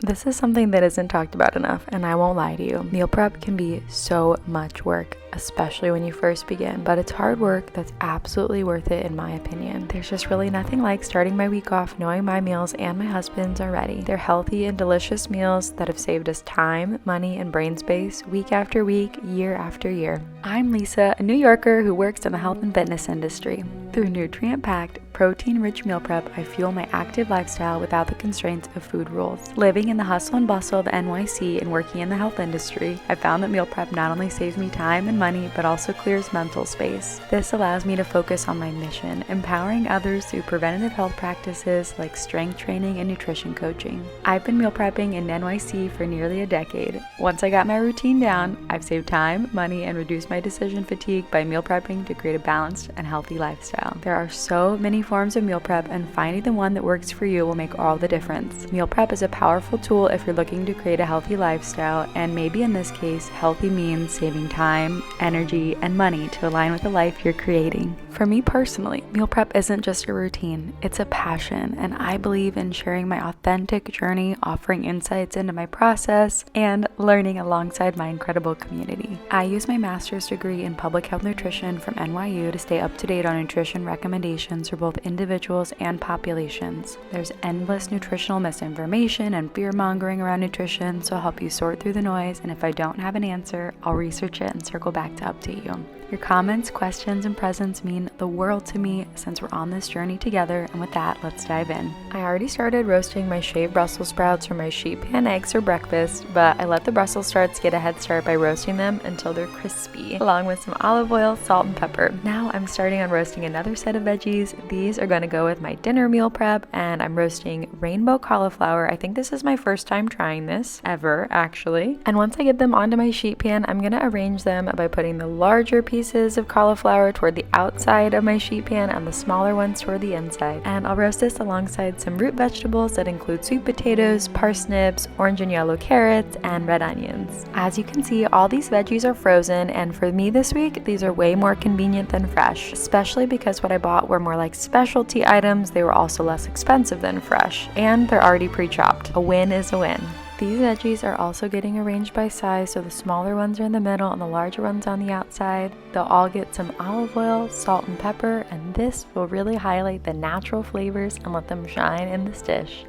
This is something that isn't talked about enough, and I won't lie to you. Meal prep can be so much work, especially when you first begin, but it's hard work that's absolutely worth it in my opinion. There's just really nothing like starting my week off knowing my meals and my husband's are ready. They're healthy and delicious meals that have saved us time, money, and brain space week after week, year after year. I'm Lisa, a New Yorker who works in the health and fitness industry. Through nutrient-packed, protein-rich meal prep, I fuel my active lifestyle without the constraints of food rules. Living in the hustle and bustle of NYC and working in the health industry, I found that meal prep not only saves me time and money, but also clears mental space. This allows me to focus on my mission, empowering others through preventative health practices like strength training and nutrition coaching. I've been meal prepping in NYC for nearly a decade. Once I got my routine down, I've saved time, money, and reduced my decision fatigue by meal prepping to create a balanced and healthy lifestyle. There are so many forms of meal prep, and finding the one that works for you will make all the difference. Meal prep is a powerful tool if you're looking to create a healthy lifestyle, and maybe in this case, healthy means saving time, energy, and money to align with the life you're creating. For me personally, meal prep isn't just a routine, it's a passion, and I believe in sharing my authentic journey, offering insights into my process, and learning alongside my incredible community. I use my master's degree in public health nutrition from NYU to stay up to date on nutrition recommendations for both individuals and populations. There's endless nutritional misinformation and fear-mongering around nutrition, so I'll help you sort through the noise, and if I don't have an answer, I'll research it and circle back to update you. Your comments, questions, and presence mean the world to me since we're on this journey together, and with that, let's dive in. I already started roasting my shaved Brussels sprouts for my sheet pan eggs for breakfast, but I let the Brussels sprouts get a head start by roasting them until they're crispy, along with some olive oil, salt, and pepper. Now I'm starting on roasting another set of veggies. These are going to go with my dinner meal prep, and I'm roasting rainbow cauliflower. I think this is my first time trying this, ever, actually. And once I get them onto my sheet pan, I'm going to arrange them by putting the larger pieces of cauliflower toward the outside of my sheet pan and the smaller ones toward the inside. And I'll roast this alongside some root vegetables that include sweet potatoes, parsnips, orange and yellow carrots, and red onions. As you can see, all these veggies are frozen, and for me this week, these are way more convenient than fresh, especially because what I bought were more like specialty items. They were also less expensive than fresh, and they're already pre-chopped. A win is a win. These veggies are also getting arranged by size, so the smaller ones are in the middle and the larger ones on the outside. They'll all get some olive oil, salt, and pepper, and this will really highlight the natural flavors and let them shine in this dish.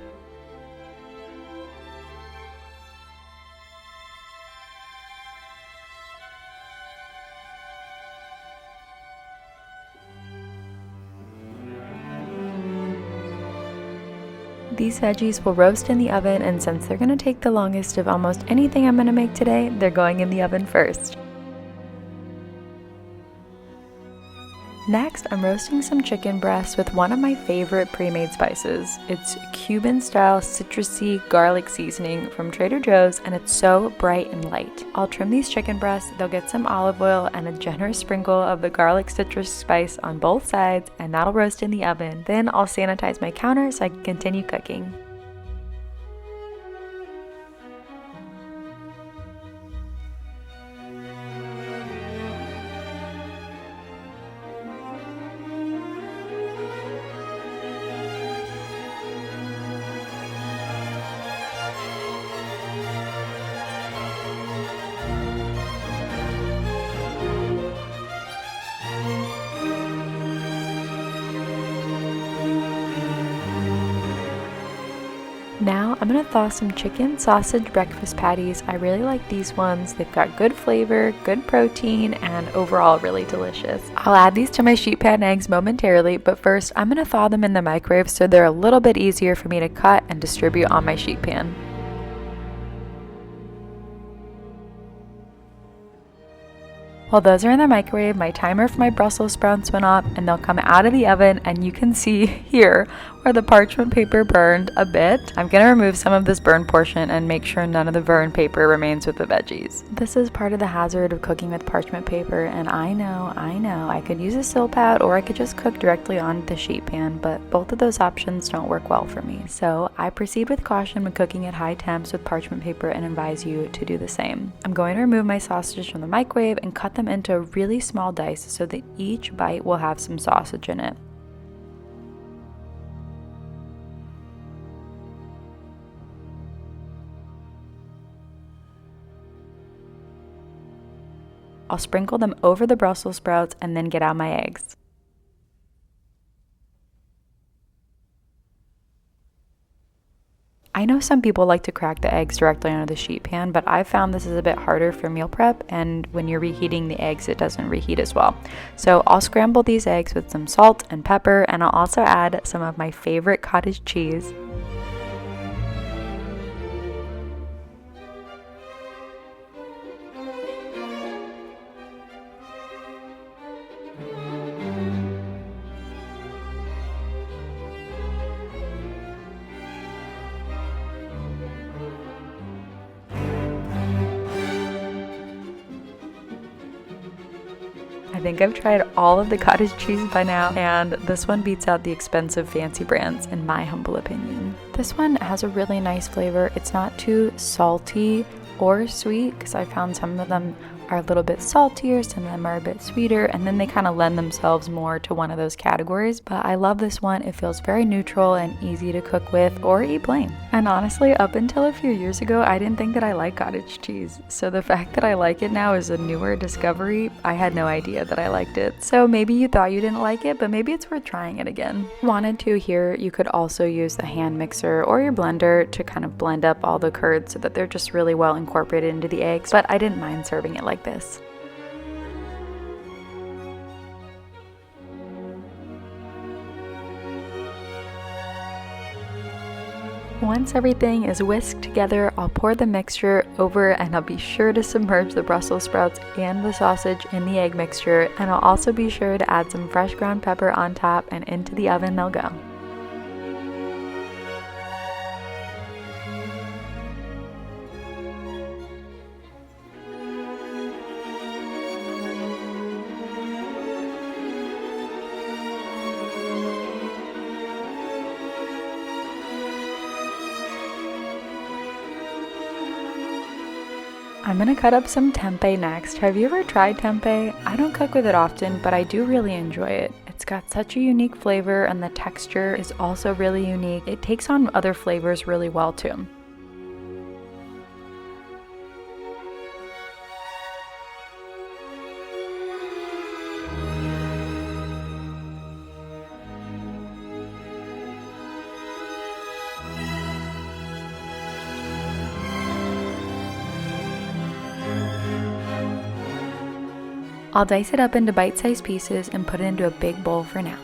These veggies will roast in the oven, and since they're going to take the longest of almost anything I'm going to make today, they're going in the oven first. Next, I'm roasting some chicken breasts with one of my favorite pre-made spices. It's Cuban-style citrusy garlic seasoning from Trader Joe's, and it's so bright and light. I'll trim these chicken breasts, they'll get some olive oil and a generous sprinkle of the garlic citrus spice on both sides, and that'll roast in the oven. Then I'll sanitize my counter so I can continue cooking. Now I'm going to thaw some chicken sausage breakfast patties. I really like these ones. They've got good flavor, good protein, and overall really delicious. I'll add these to my sheet pan eggs momentarily, but first I'm going to thaw them in the microwave so they're a little bit easier for me to cut and distribute on my sheet pan. While those are in the microwave, my timer for my Brussels sprouts went off, and they'll come out of the oven, and you can see here where the parchment paper burned a bit. I'm going to remove some of this burned portion and make sure none of the burned paper remains with the veggies. This is part of the hazard of cooking with parchment paper, and I know, I could use a silpat or I could just cook directly on the sheet pan, but both of those options don't work well for me. So I proceed with caution when cooking at high temps with parchment paper and advise you to do the same. I'm going to remove my sausages from the microwave and cut them into really small dice so that each bite will have some sausage in it. I'll sprinkle them over the Brussels sprouts and then get out my eggs. I know some people like to crack the eggs directly onto the sheet pan, but I've found this is a bit harder for meal prep, and when you're reheating the eggs, it doesn't reheat as well. So I'll scramble these eggs with some salt and pepper, and I'll also add some of my favorite cottage cheese. I think I've tried all of the cottage cheese by now, and this one beats out the expensive fancy brands in my humble opinion. This one has a really nice flavor. It's not too salty or sweet, because I found some of them are a little bit saltier, some of them are a bit sweeter, and then they kind of lend themselves more to one of those categories. But I love this one. It feels very neutral and easy to cook with or eat plain. And honestly, up until a few years ago, I didn't think that I liked cottage cheese. So the fact that I like it now is a newer discovery. I had no idea that I liked it. So maybe you thought you didn't like it, but maybe it's worth trying it again. Wanted to here, you could also use the hand mixer or your blender to kind of blend up all the curds so that they're just really well incorporated into the eggs, but I didn't mind serving it like this. Once everything is whisked together, I'll pour the mixture over, and I'll be sure to submerge the Brussels sprouts and the sausage in the egg mixture, and I'll also be sure to add some fresh ground pepper on top, and into the oven they'll go. I'm gonna cut up some tempeh next. Have you ever tried tempeh? I don't cook with it often, but I do really enjoy it. It's got such a unique flavor, and the texture is also really unique. It takes on other flavors really well too. I'll dice it up into bite-sized pieces and put it into a big bowl for now.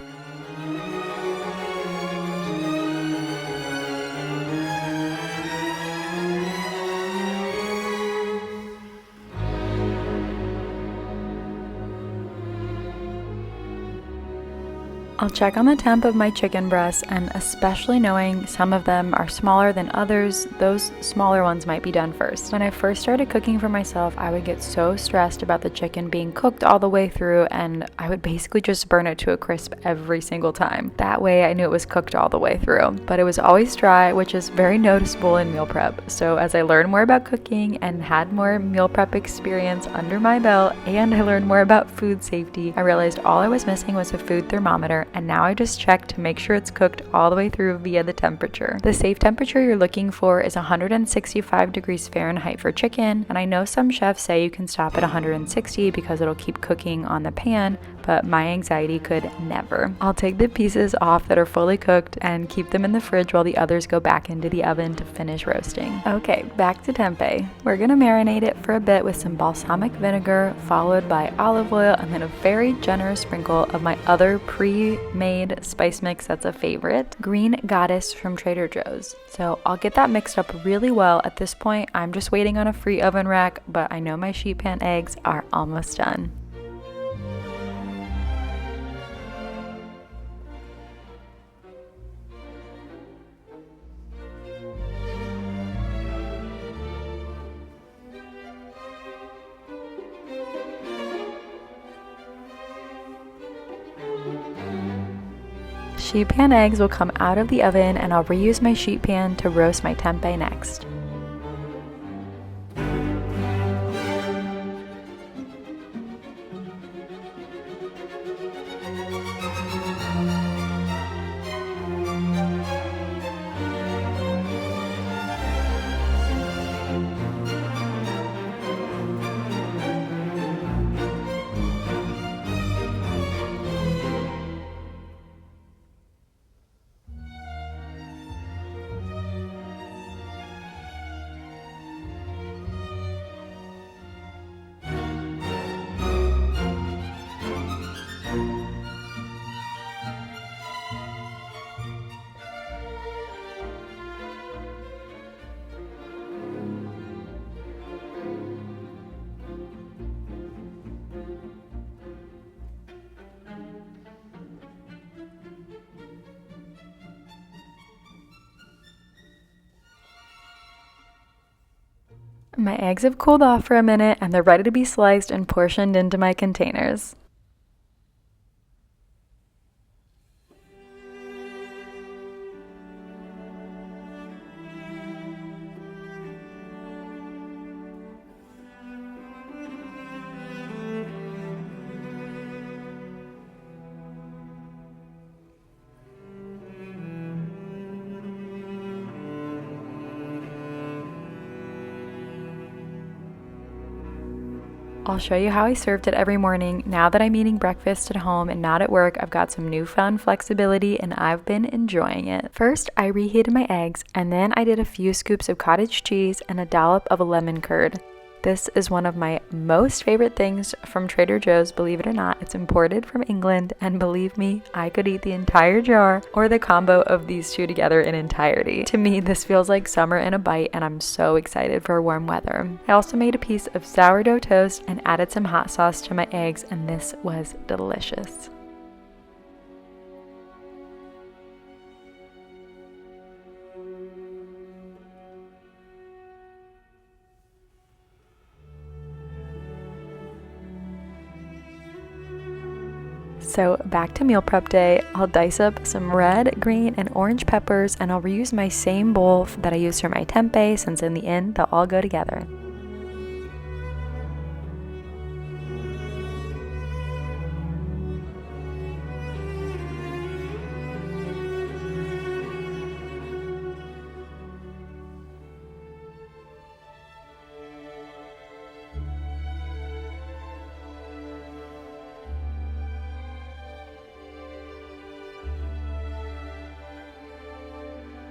I'll check on the temp of my chicken breasts, and especially knowing some of them are smaller than others, those smaller ones might be done first. When I first started cooking for myself, I would get so stressed about the chicken being cooked all the way through, and I would basically just burn it to a crisp every single time. That way I knew it was cooked all the way through. But it was always dry, which is very noticeable in meal prep. So as I learned more about cooking and had more meal prep experience under my belt, and I learned more about food safety, I realized all I was missing was a food thermometer, and now I just check to make sure it's cooked all the way through via the temperature. The safe temperature you're looking for is 165 degrees Fahrenheit for chicken, and I know some chefs say you can stop at 160 because it'll keep cooking on the pan, but my anxiety could never. I'll take the pieces off that are fully cooked and keep them in the fridge while the others go back into the oven to finish roasting. Okay, back to tempeh. We're gonna marinate it for a bit with some balsamic vinegar, followed by olive oil, and then a very generous sprinkle of my other pre-made spice mix that's a favorite, Green Goddess from Trader Joe's. So I'll get that mixed up really well. At this point, I'm just waiting on a free oven rack, but I know my sheet pan eggs are almost done. Sheet pan eggs will come out of the oven, and I'll reuse my sheet pan to roast my tempeh next. My eggs have cooled off for a minute and they're ready to be sliced and portioned into my containers. I'll show you how I served it every morning. Now that I'm eating breakfast at home and not at work, I've got some newfound flexibility and I've been enjoying it. First, I reheated my eggs and then I did a few scoops of cottage cheese and a dollop of lemon curd. This is one of my most favorite things from Trader Joe's, believe it or not. It's imported from England, and believe me, I could eat the entire jar or the combo of these two together in entirety. To me, this feels like summer in a bite, and I'm so excited for warm weather. I also made a piece of sourdough toast and added some hot sauce to my eggs, and this was delicious. So back to meal prep day, I'll dice up some red, green, and orange peppers, and I'll reuse my same bowl that I used for my tempeh, since in the end they'll all go together.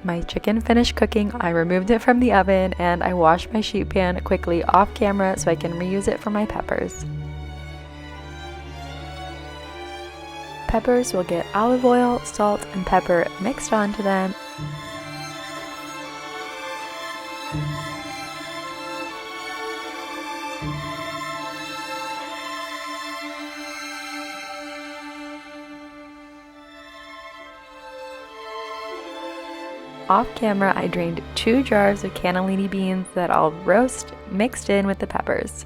My chicken finished cooking, I removed it from the oven, and I washed my sheet pan quickly off camera so I can reuse it for my peppers. Peppers will get olive oil, salt, and pepper mixed onto them. Off camera, I drained 2 jars of cannellini beans that I'll roast mixed in with the peppers.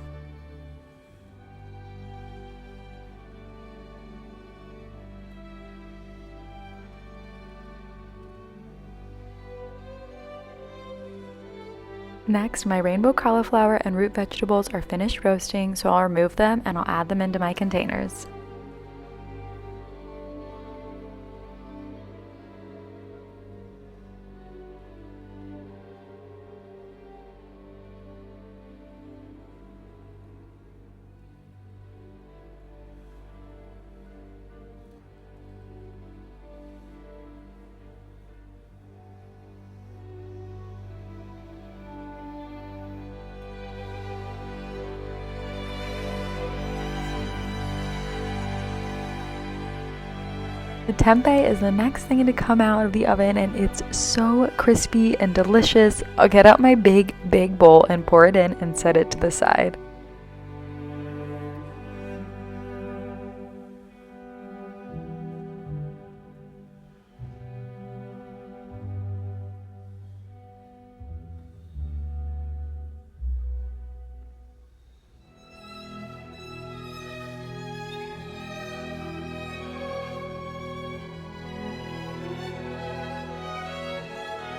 Next, my rainbow cauliflower and root vegetables are finished roasting, so I'll remove them and I'll add them into my containers. The tempeh is the next thing to come out of the oven, and it's so crispy and delicious. I'll get out my big bowl and pour it in and set it to the side.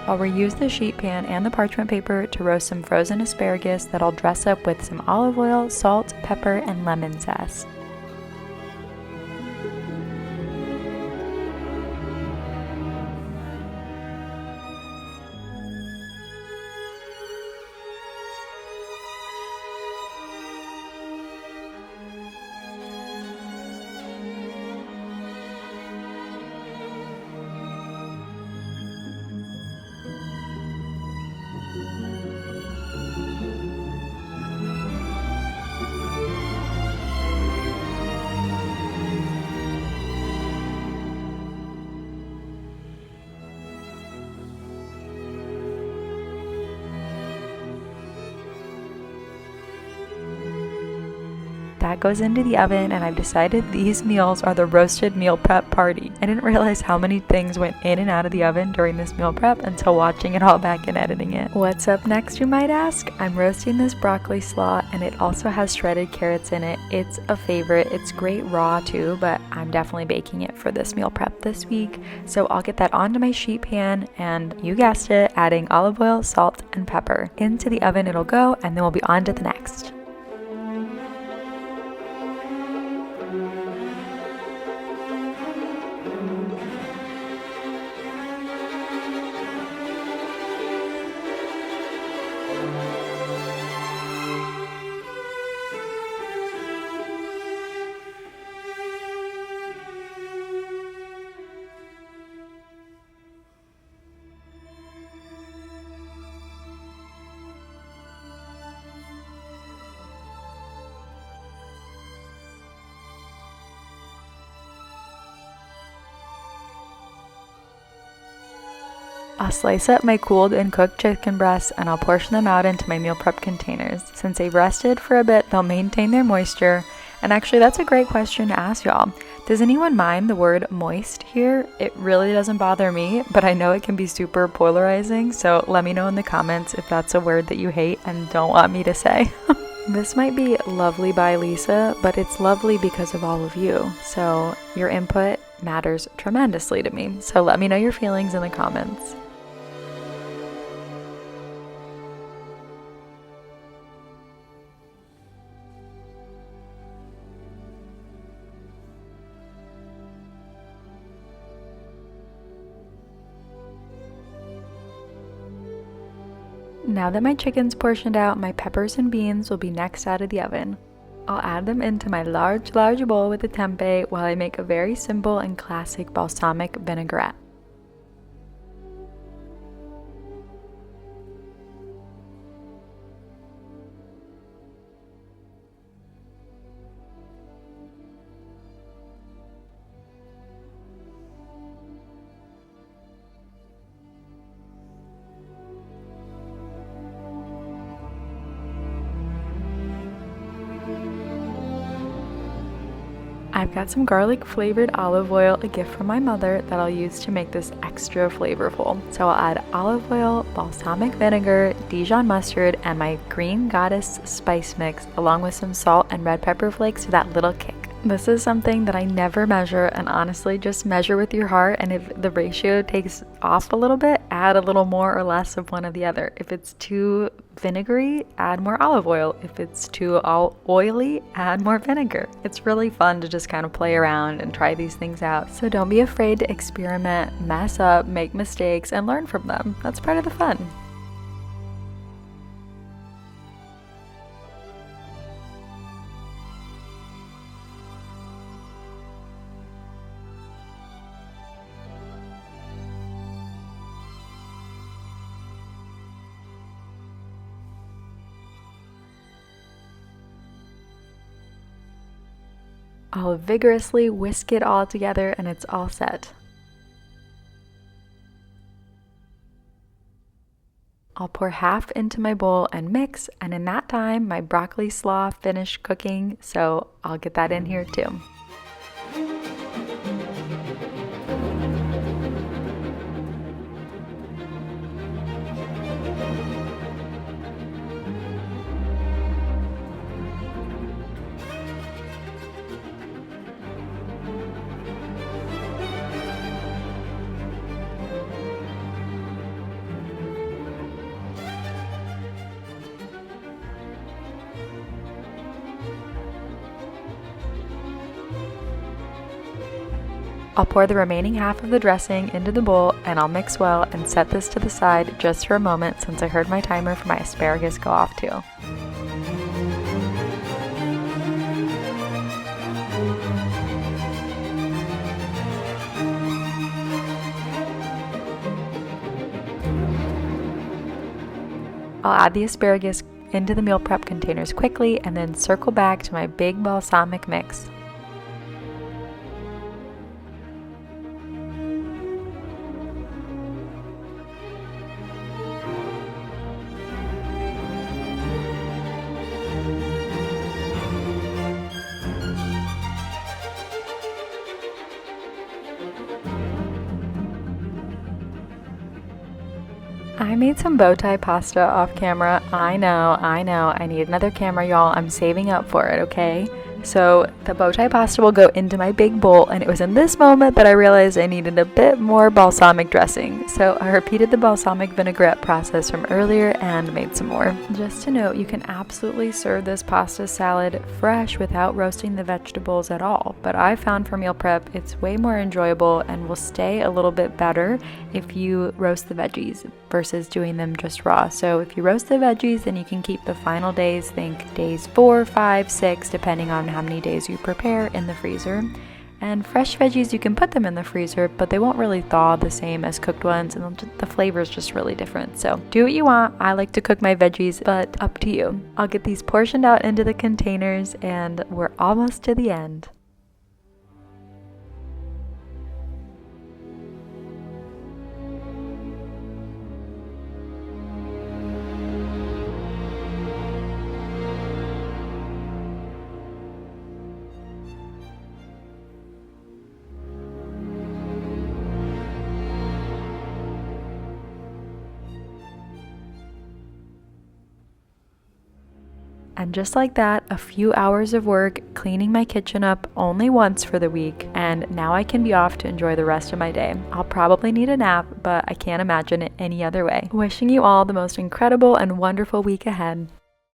I'll reuse the sheet pan and the parchment paper to roast some frozen asparagus that I'll dress up with some olive oil, salt, pepper, and lemon zest. that goes into the oven, and I've decided these meals are the roasted meal prep party. I didn't realize how many things went in and out of the oven during this meal prep until watching it all back and editing it. What's up next, you might ask? I'm roasting this broccoli slaw, and it also has shredded carrots in it. It's a favorite. It's great raw too, but I'm definitely baking it for this meal prep this week. So I'll get that onto my sheet pan, and you guessed it, adding olive oil, salt, and pepper. Into the oven it'll go, and then we'll be on to the next. I'll slice up my cooled and cooked chicken breasts, and I'll portion them out into my meal prep containers. Since they've rested for a bit, they'll maintain their moisture. And actually, that's a great question to ask y'all. Does anyone mind the word moist here? It really doesn't bother me, but I know it can be super polarizing, so let me know in the comments if that's a word that you hate and don't want me to say. This might be lovely by Lisa, but it's lovely because of all of you. So your input matters tremendously to me. So let me know your feelings in the comments. Now that my chicken's portioned out, my peppers and beans will be next out of the oven. I'll add them into my large bowl with the tempeh while I make a very simple and classic balsamic vinaigrette. I've got some garlic flavored olive oil, a gift from my mother, that I'll use to make this extra flavorful. So I'll add olive oil, balsamic vinegar, Dijon mustard, and my Green Goddess spice mix, along with some salt and red pepper flakes for that little kick. This is something that I never measure, and honestly just measure with your heart, and if the ratio takes off a little bit, add a little more or less of one of the other. If it's too vinegary, add more olive oil. If it's too oily, add more vinegar. It's really fun to just kind of play around and try these things out. So don't be afraid to experiment, mess up, make mistakes, and learn from them. That's part of the fun. I'll vigorously whisk it all together, and it's all set. I'll pour half into my bowl and mix, and in that time my broccoli slaw finished cooking, so I'll get that in here too. I'll pour the remaining half of the dressing into the bowl, and I'll mix well and set this to the side just for a moment, since I heard my timer for my asparagus go off too. I'll add the asparagus into the meal prep containers quickly, and then circle back to my big balsamic mix. I made some bow tie pasta off camera. I know, I need another camera, y'all. I'm saving up for it, okay? So the bow tie pasta will go into my big bowl, and it was in this moment that I realized I needed a bit more balsamic dressing. So I repeated the balsamic vinaigrette process from earlier and made some more. Just to note, you can absolutely serve this pasta salad fresh without roasting the vegetables at all, but I found for meal prep it's way more enjoyable and will stay a little bit better if you roast the veggies versus doing them just raw. So if you roast the veggies, then you can keep the final days, think days 4, 5, 6, depending on how many days you prepare, in the freezer. And fresh veggies, you can put them in the freezer, but they won't really thaw the same as cooked ones, and the flavor is just really different. So do what you want. I like to cook my veggies, but up to you. I'll get these portioned out into the containers, and we're almost to the end. And just like that, a few hours of work cleaning my kitchen up only once for the week, and now I can be off to enjoy the rest of my day. I'll probably need a nap, but I can't imagine it any other way. Wishing you all the most incredible and wonderful week ahead.